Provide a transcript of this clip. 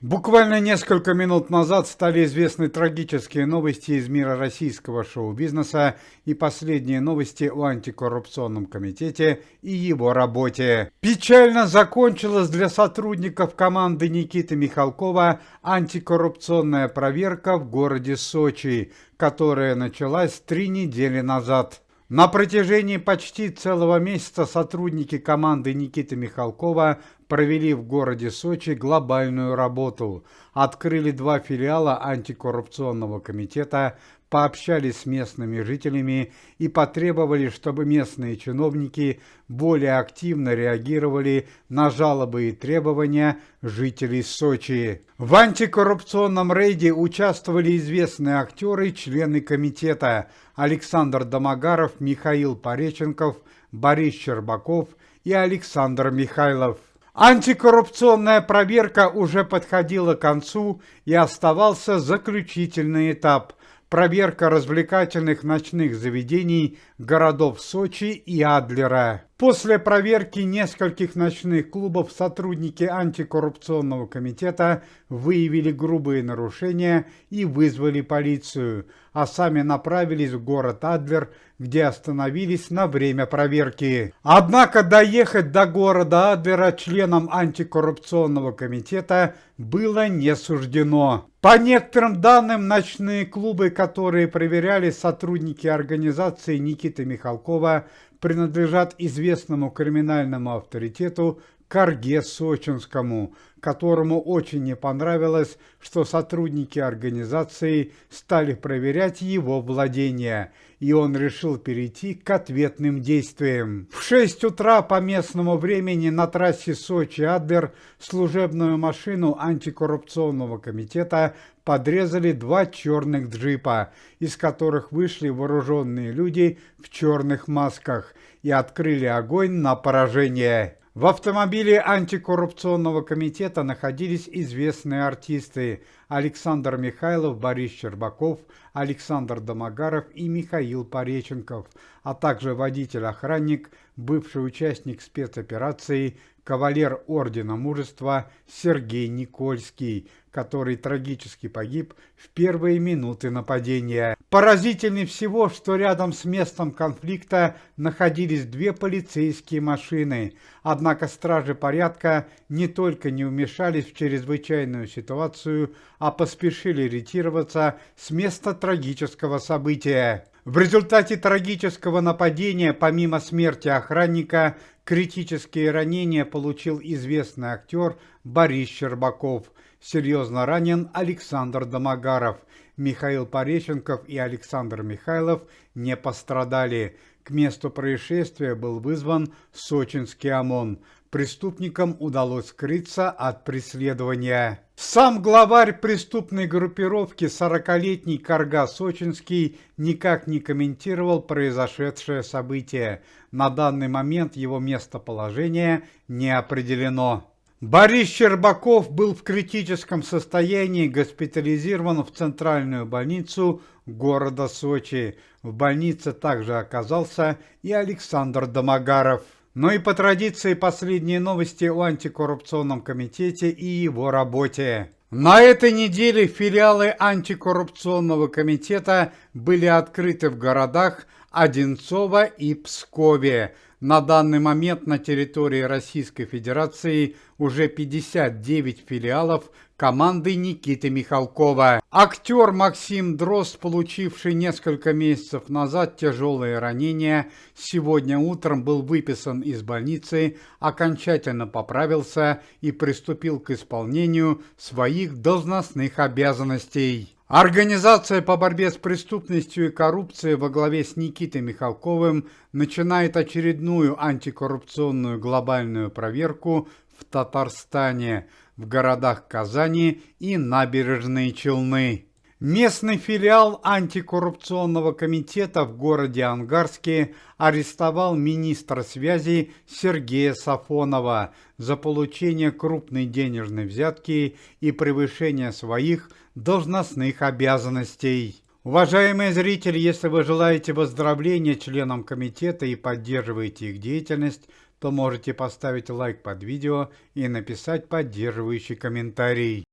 Буквально несколько минут назад стали известны трагические новости из мира российского шоу-бизнеса и последние новости о антикоррупционном комитете и его работе. Печально закончилась для сотрудников команды Никиты Михалкова антикоррупционная проверка в городе Сочи, которая началась 3 недели назад. На протяжении почти целого месяца сотрудники команды Никиты Михалкова провели в городе Сочи глобальную работу, открыли 2 филиала антикоррупционного комитета, пообщались с местными жителями и потребовали, чтобы местные чиновники более активно реагировали на жалобы и требования жителей Сочи. В антикоррупционном рейде участвовали известные актеры и члены комитета Александр Домогаров, Михаил Пореченков, Борис Щербаков и Александр Михайлов. Антикоррупционная проверка уже подходила к концу и оставался заключительный этап – проверка развлекательных ночных заведений городов Сочи и Адлера. После проверки нескольких ночных клубов сотрудники антикоррупционного комитета выявили грубые нарушения и вызвали полицию, а сами направились в город Адлер, где остановились на время проверки. Однако доехать до города Адлера членам антикоррупционного комитета было не суждено. По некоторым данным, ночные клубы, которые проверяли сотрудники организации Никиты Михалкова, принадлежат известному криминальному авторитету Карге Сочинскому, которому очень не понравилось, что сотрудники организации стали проверять его владения, и он решил перейти к ответным действиям. В 6 утра по местному времени на трассе Сочи-Адлер служебную машину антикоррупционного комитета подрезали 2 черных джипа, из которых вышли вооруженные люди в черных масках и открыли огонь на поражение. В автомобиле антикоррупционного комитета находились известные артисты Александр Михайлов, Борис Щербаков, Александр Домогаров и Михаил Пореченков, а также водитель-охранник, бывший участник спецоперации, кавалер Ордена Мужества Сергей Никольский, который трагически погиб в первые минуты нападения. Поразительнее всего, что рядом с местом конфликта находились 2 полицейские машины, однако стражи порядка не только не вмешались в чрезвычайную ситуацию, а поспешили ретироваться с места трагического события. В результате трагического нападения, помимо смерти охранника, критические ранения получил известный актер Борис Щербаков. Серьезно ранен Александр Домогаров. Михаил Пореченков и Александр Михайлов не пострадали. К месту происшествия был вызван сочинский ОМОН. Преступникам удалось скрыться от преследования. Сам главарь преступной группировки, 40-летний Карга Сочинский, никак не комментировал произошедшее событие. На данный момент его местоположение не определено. Борис Щербаков был в критическом состоянии госпитализирован в центральную больницу города Сочи. В больнице также оказался и Александр Домогаров. Но и по традиции последние новости о антикоррупционном комитете и его работе. На этой неделе филиалы антикоррупционного комитета были открыты в городах Одинцово и Пскове. На данный момент на территории Российской Федерации уже 59 филиалов команды Никиты Михалкова. Актер Максим Дрозд, получивший несколько месяцев назад тяжелые ранения, сегодня утром был выписан из больницы, окончательно поправился и приступил к исполнению своих должностных обязанностей. Организация по борьбе с преступностью и коррупцией во главе с Никитой Михалковым начинает очередную антикоррупционную глобальную проверку в Татарстане, в городах Казани и Набережные Челны. Местный филиал антикоррупционного комитета в городе Ангарске арестовал министра связи Сергея Сафонова за получение крупной денежной взятки и превышение своих должностных обязанностей. Уважаемые зрители, если вы желаете выздоровления членам комитета и поддерживаете их деятельность, то можете поставить лайк под видео и написать поддерживающий комментарий.